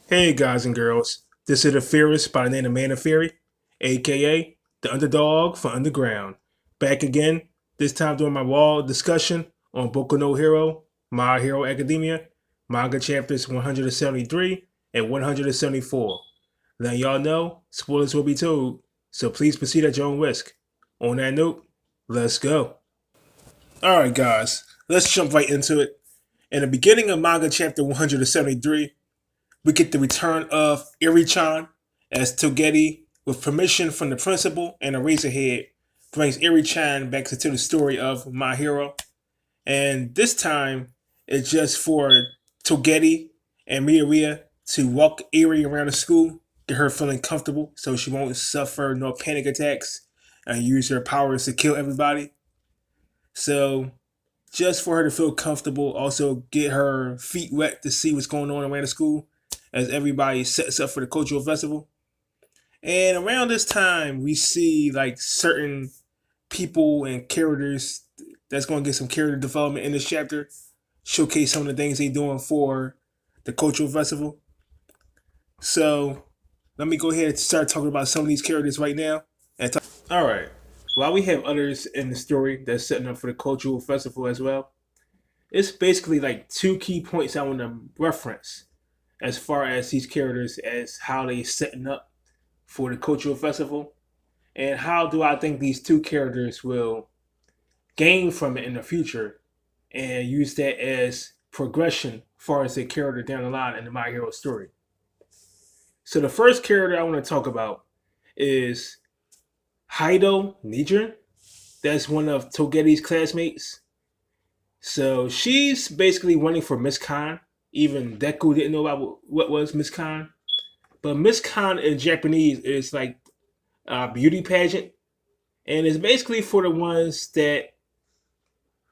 Hey guys and girls, this is the Fearless by the name of manoftheory, aka the underdog for underground. Back again, this time doing my wall discussion on Boko no Hero, My Hero Academia, manga chapters 173 and 174. Letting y'all know, spoilers will be told, so please proceed at your own risk. On that note, let's go. Alright guys, let's jump right into it. In the beginning of manga chapter 173, we get the return of Eri-chan as Togetti, with permission from the principal and Eraserhead, brings Eri-chan back into the story of My Hero. And this time, it's just for Togetti and Miria to walk Eri around the school, get her feeling comfortable so she won't suffer no panic attacks and use her powers to kill everybody. So, just for her to feel comfortable, also get her feet wet to see what's going on around the school as everybody sets up for the cultural festival. And around this time, we see like certain people and characters that's going to get some character development in this chapter, showcase some of the things they're doing for the cultural festival. So let me go ahead and start talking about some of these characters right now. All right. While we have others in the story that's setting up for the cultural festival as well, it's basically like two key points I want to reference as far as these characters as how they setting up for the cultural festival and how do I think these two characters will gain from it in the future and use that as progression as far as their character down the line in the My Hero story. So the first character I want to talk about is Haido Nijin. That's one of Togetti's classmates. So she's basically running for Miss Khan. Even Deku didn't know about what was Miss Khan. But Miss Khan in Japanese is like a beauty pageant. And it's basically for the ones that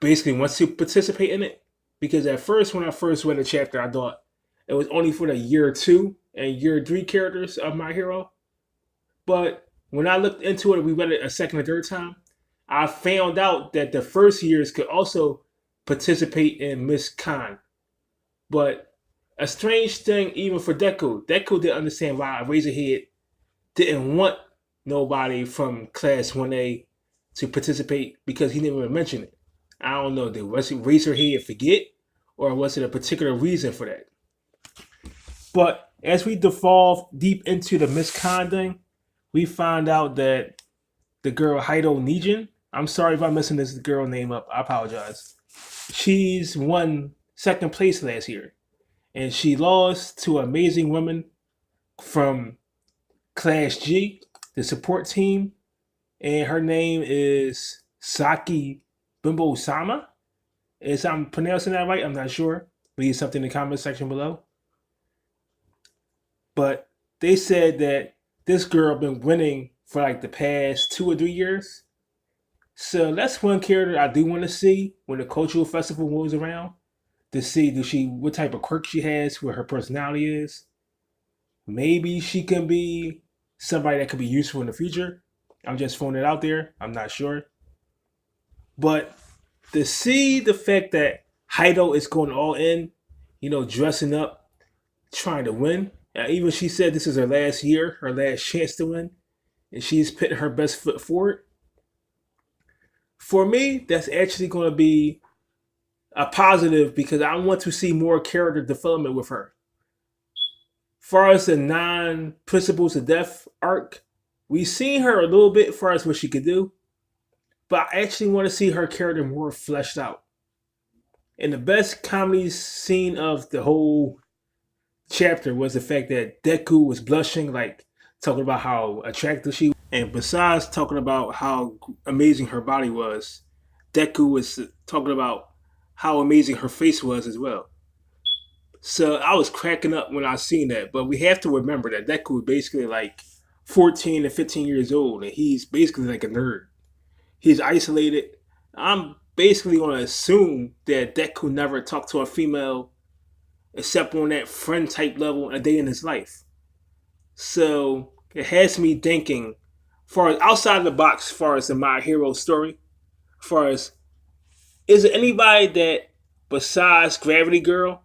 basically wants to participate in it. Because at first, when I first read the chapter, I thought it was only for the year 2 and year 3 characters of My Hero. But when I looked into it, we read it a second or third time, I found out that the first years could also participate in Miss Khan. But a strange thing, even for Deku, Deku didn't understand why Razorhead didn't want nobody from Class 1A to participate because he didn't even mention it. I don't know, did Razorhead forget, or was it a particular reason for that? But as we devolve deep into the Miss Khan thing, we find out that the girl Haido Nijin, I'm sorry if I'm messing this girl name up, I apologize. She's won second place last year. And she lost to an amazing woman from Class G, the support team. And her name is Saki Bimbo Sama. If I'm pronouncing that right, I'm not sure. Leave something in the comment section below. But they said that this girl been winning for like the past 2 or 3 years. So that's one character I do want to see when the cultural festival rolls around to see what type of quirk she has, what her personality is. Maybe she can be somebody that could be useful in the future. I'm just throwing it out there. I'm not sure. But to see the fact that Haido is going all in, dressing up, trying to win. Even she said this is her last year, her last chance to win, and she's putting her best foot forward. For me, that's actually going to be a positive because I want to see more character development with her. As far as the non-principles of death arc, we've seen her a little bit as far as what she could do, but I actually want to see her character more fleshed out. And the best comedy scene of the whole chapter was the fact that Deku was blushing, like talking about how attractive she was. And besides talking about how amazing her body was, Deku was talking about how amazing her face was as well. So I was cracking up when I seen that. But we have to remember that Deku is basically like 14 and 15 years old, and he's basically like a nerd. He's isolated. I'm basically going to assume that Deku never talked to a female except on that friend type level a day in his life. So it has me thinking, far as outside of the box, as far as the My Hero story, as far as is there anybody that besides Gravity Girl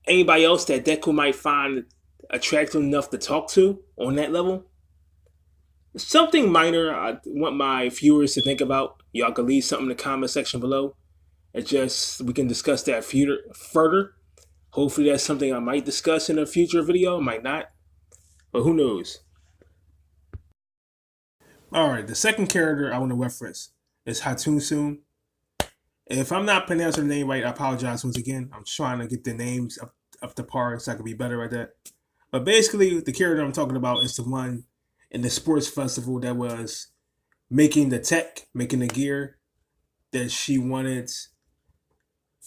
anybody else that Deku might find attractive enough to talk to on that level. Something minor I want my viewers to think about. Y'all can leave something in the comment section below. It just we can discuss that further. Hopefully that's something I might discuss in a future video, might not. But who knows? Alright, the second character I want to reference is Hatun. If I'm not pronouncing the name right, I apologize once again. I'm trying to get the names up to par so I can be better at that. But basically, the character I'm talking about is the one in the sports festival that was making the tech, making the gear that she wanted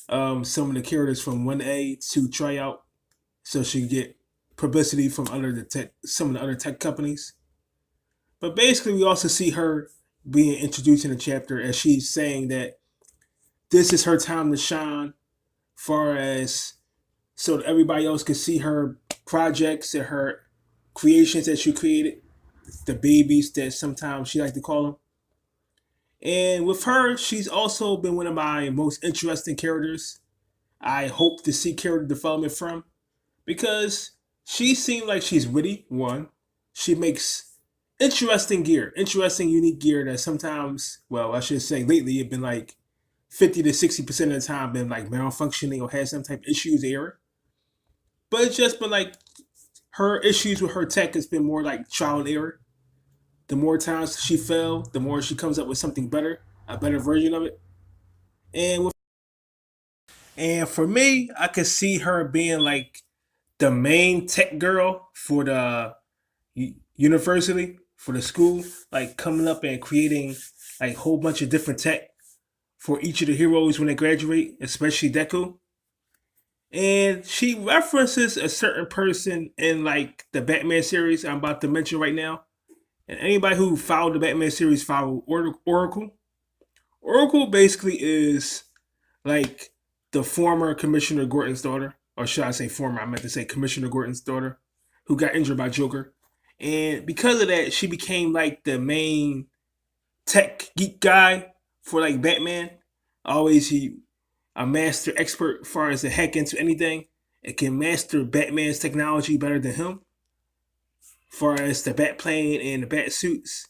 some of the characters from 1A to try out so she could get publicity from some of the other tech companies. But basically, we also see her being introduced in the chapter as she's saying that this is her time to shine, far as so that everybody else can see her projects and her creations that she created, the babies that sometimes she likes to call them. And with her, she's also been one of my most interesting characters. I hope to see character development from because she seems like she's witty. One, she makes interesting gear, interesting, unique gear that sometimes, well, I should say lately, it's been like 50 to 60% of the time been like malfunctioning or has some type of issues, error. But it's just been like her issues with her tech has been more like trial and error. The more times she fell, the more she comes up with something better, a better version of it. And for me, I could see her being like the main tech girl for the university, for the school, like coming up and creating like a whole bunch of different tech for each of the heroes when they graduate, especially Deku. And she references a certain person in like the Batman series I'm about to mention right now. And anybody who followed the Batman series followed Oracle. Oracle basically is like the former Commissioner Gordon's daughter, or should I say former? I meant to say Commissioner Gordon's daughter, who got injured by Joker. And because of that, she became like the main tech geek guy for like Batman. Always a master expert as far as to hack into anything. It can master Batman's technology better than him. As far as the bat plane and the bat suits.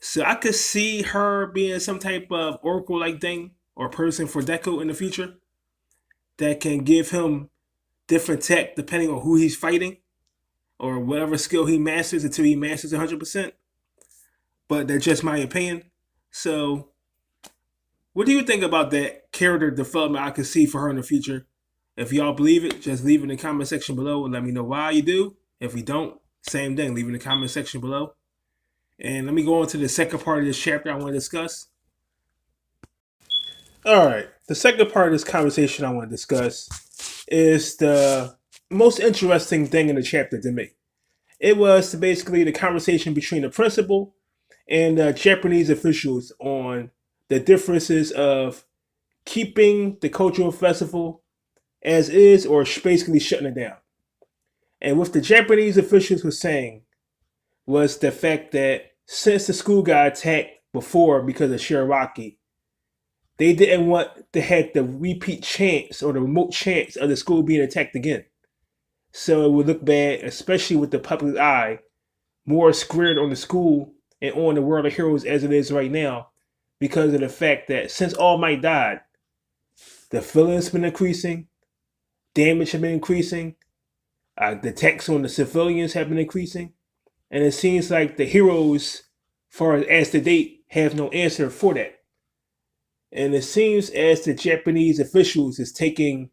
So I could see her being some type of Oracle like thing or person for Deku in the future that can give him different tech depending on who he's fighting or whatever skill he masters until he masters 100%. But that's just my opinion. So what do you think about that character development I could see for her in the future? If y'all believe it, just leave it in the comment section below and let me know why you do. If you don't, same thing, leave it in the comment section below. And let me go on to the second part of this chapter I want to discuss. Alright, the second part of this conversation I want to discuss is the most interesting thing in the chapter to me. It was basically the conversation between the principal and the Japanese officials on the differences of keeping the cultural festival as is or basically shutting it down. And what the Japanese officials were saying was the fact that since the school got attacked before because of Shigaraki, they didn't want to have the repeat chance or the remote chance of the school being attacked again. So it would look bad, especially with the public eye, more squared on the school and on the world of heroes as it is right now, because of the fact that since All Might died, the villains been increasing, damage have been increasing, the attacks on the civilians have been increasing, and it seems like the heroes, far as to date, have no answer for that. And it seems as the Japanese officials is taking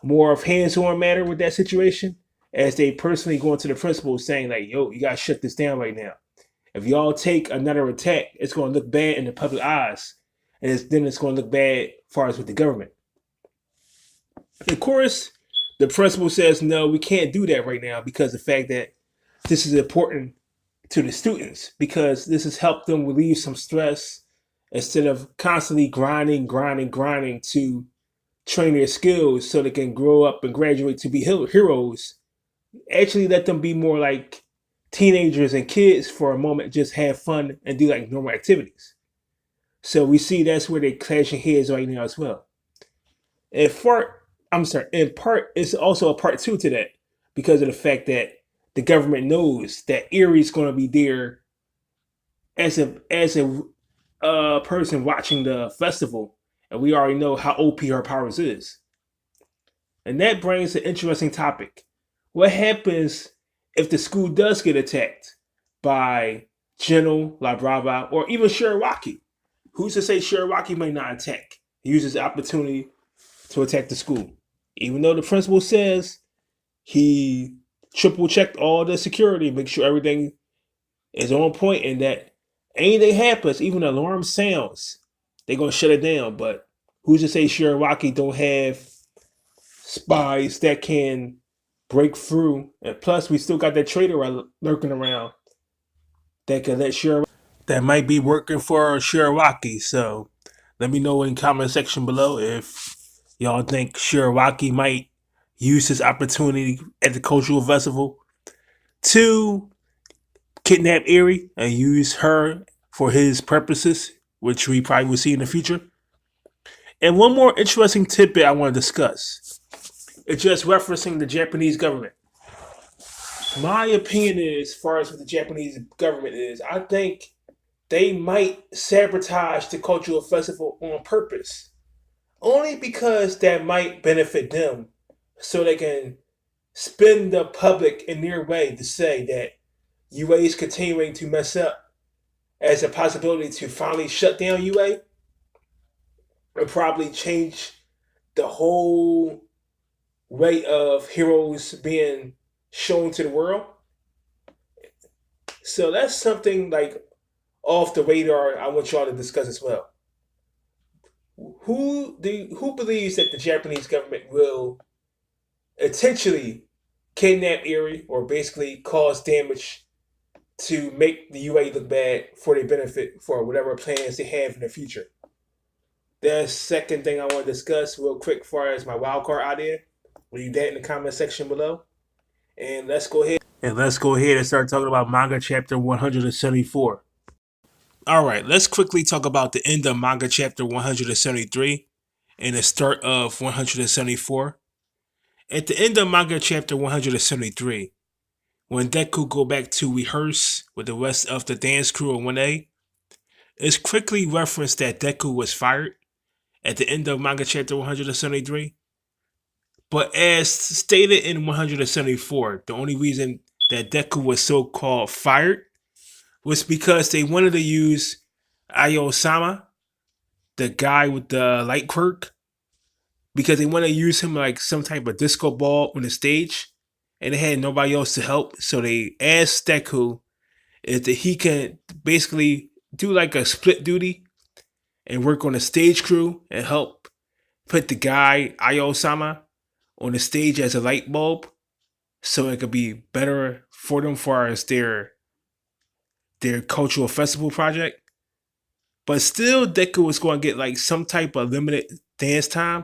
more of hands-on matter with that situation, as they personally going to the principal saying like, yo, you gotta shut this down right now. If y'all take another attack, it's gonna look bad in the public eyes. And then it's gonna look bad as far as with the government. Of course, the principal says, no, we can't do that right now because of the fact that this is important to the students because this has helped them relieve some stress instead of constantly grinding to train their skills so they can grow up and graduate to be heroes. Actually let them be more like teenagers and kids for a moment, just have fun and do like normal activities. So we see that's where they're clashing heads right now as well. I'm sorry, in part, it's also a part two to that because of the fact that the government knows that Erie's going to be there as a person watching the festival, and we already know how OP her powers is. And that brings an interesting topic. What happens if the school does get attacked by General La Brava or even Shirawaki? Who's to say Shirawaki may not attack? He uses the opportunity to attack the school. Even though the principal says he triple checked all the security, make sure everything is on point and that anything happens, even alarm sounds, they're gonna shut it down. But who's to say Shirawaki don't have spies that can break through? And plus, we still got that traitor lurking around that can let Shirawaki, that might be working for Shirawaki. So let me know in the comment section below if y'all think Shirawaki might use this opportunity at the cultural festival to kidnap Eri and use her for his purposes, which we probably will see in the future. And one more interesting tidbit I want to discuss. It's just referencing the Japanese government. My opinion is, as far as what the Japanese government is, I think they might sabotage the cultural festival on purpose. Only because that might benefit them so they can spin the public in their way to say that UA is continuing to mess up as a possibility to finally shut down UA and probably change the whole way of heroes being shown to the world. So that's something like off the radar I want y'all to discuss as well. Who believes that the Japanese government will intentionally kidnap Eri or basically cause damage to make the UA look bad for their benefit for whatever plans they have in the future? The second thing I want to discuss real quick as far as my wild card idea. Leave that in the comment section below. And let's go ahead and start talking about manga chapter 174. Alright, let's quickly talk about the end of manga chapter 173 and the start of 174. At the end of manga chapter 173, when Deku go back to rehearse with the rest of the dance crew on 1A, it's quickly referenced that Deku was fired at the end of manga chapter 173. But as stated in 174, the only reason that Deku was so-called fired was because they wanted to use Ayo-sama, the guy with the light quirk, because they want to use him like some type of disco ball on the stage, and they had nobody else to help. So they asked Deku if he can basically do like a split duty and work on the stage crew and help put the guy Ayo-sama on the stage as a light bulb, so it could be better for them for as their cultural festival project. But still, Deku was going to get like some type of limited dance time,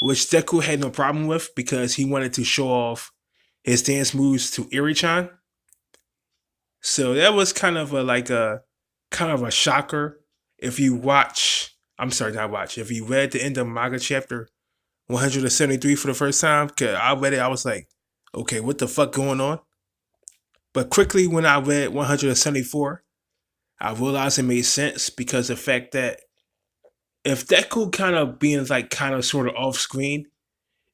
which Deku had no problem with because he wanted to show off his dance moves to Eri-chan. So that was kind of a shocker. If you if you read the end of manga chapter 173 for the first time, because I read it, I was like, okay, what the fuck going on? But quickly when I read 174, I realized it made sense because the fact that if Deku kind of being like kind of sort of off screen,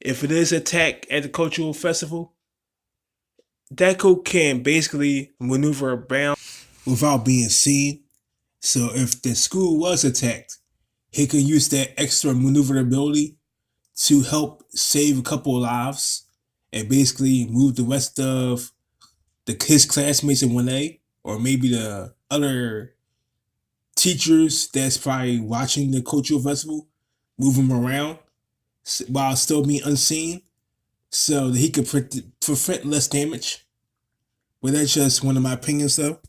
if it is attack at the cultural festival, Deku can basically maneuver around without being seen. So if the school was attacked, he could use that extra maneuverability to help save a couple of lives and basically move the rest of his classmates in 1A, or maybe the other teachers that's probably watching the cultural festival, move him around while still being unseen so that he could prevent less damage. But that's just one of my opinions though.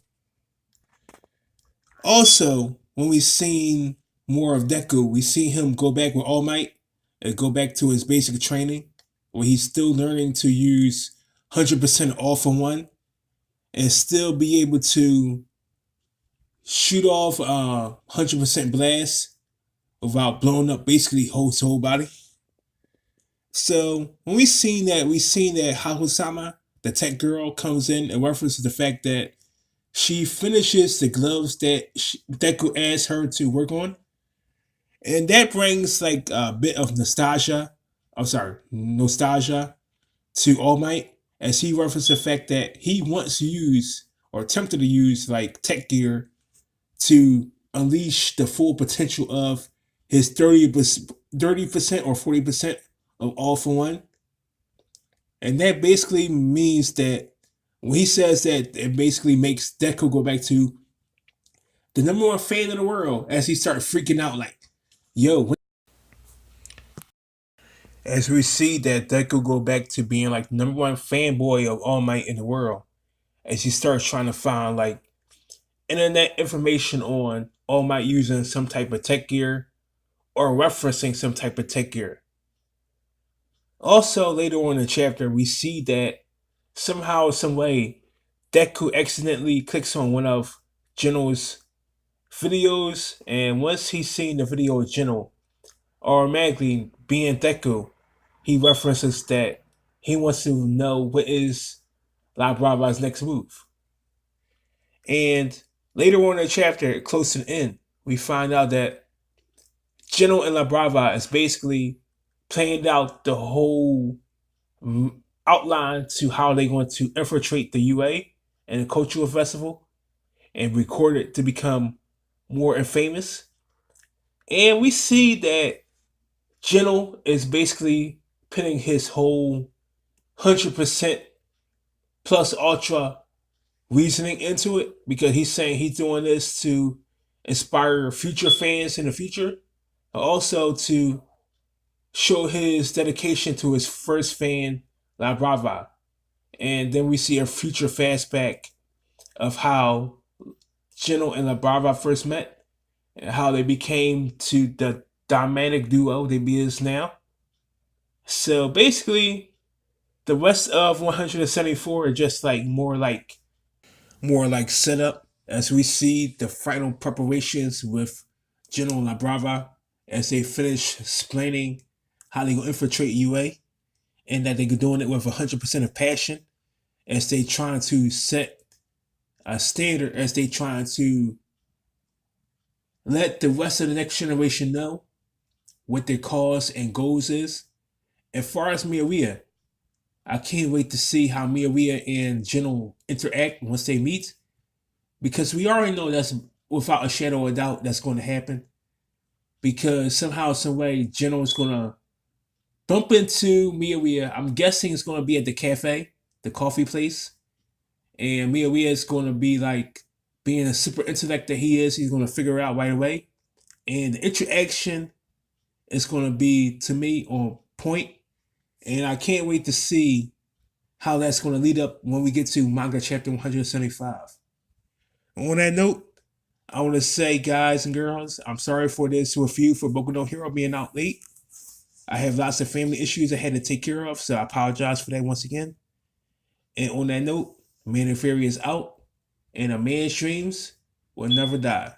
Also, when we seen more of Deku, we see him go back with All Might and go back to his basic training where he's still learning to use 100% all for one and still be able to shoot off 100% blast without blowing up basically his whole body. So when we seen that Hakusama, the tech girl, comes in and references the fact that she finishes the gloves Deku asked her to work on, and that brings like a bit of nostalgia. I'm sorry, nostalgia to All Might, as he referenced the fact that he wants to use or attempted to use like tech gear to unleash the full potential of his 30% or 40% of All for One. And that basically means that when he says that, it basically makes Deku go back to the number one fan in the world as he starts freaking out like, yo, as we see that Deku go back to being like the number one fanboy of All Might in the world, as he starts trying to find like internet information on All Might using some type of tech gear or referencing some type of tech gear. Also, later on in the chapter, we see that somehow, some way, Deku accidentally clicks on one of Geno's videos, and once he's seen the video of Geno, automatically being Deku, he references that he wants to know what is La Brava's next move. And later on in the chapter, close to the end, we find out that Geno and La Brava is basically planned out the whole outline to how they're going to infiltrate the UA and the cultural festival and record it to become more infamous. And we see that Geno is basically putting his whole 100% plus ultra reasoning into it because he's saying he's doing this to inspire future fans in the future, also to show his dedication to his first fan, La Brava. And then we see a future flashback of how Geno and La Brava first met and how they became to the dynamic duo they is now. So basically, the rest of 174 are just like more like setup as we see the final preparations with Geno and La Brava as they finish explaining how they gonna infiltrate UA and that they're doing it with 100% of passion as they trying to set a standard, as they trying to let the rest of the next generation know what their cause and goals is. As far as Miria, I can't wait to see how Miria and Geno interact once they meet, because we already know that's without a shadow of doubt that's going to happen. Because somehow, some way, Geno is going to bump into Miria. I'm guessing it's going to be at the cafe, the coffee place, and Miria is going to be like being a super intellect that he is. He's going to figure it out right away, and the interaction is going to be to me on point, and I can't wait to see how that's going to lead up when we get to manga chapter 175. On that note, I want to say, guys and girls, I'm sorry for this review for Boko no Hero being out late. I have lots of family issues I had to take care of, so I apologize for that once again. And on that note, Man and Fury is out, and a man's dreams will never die.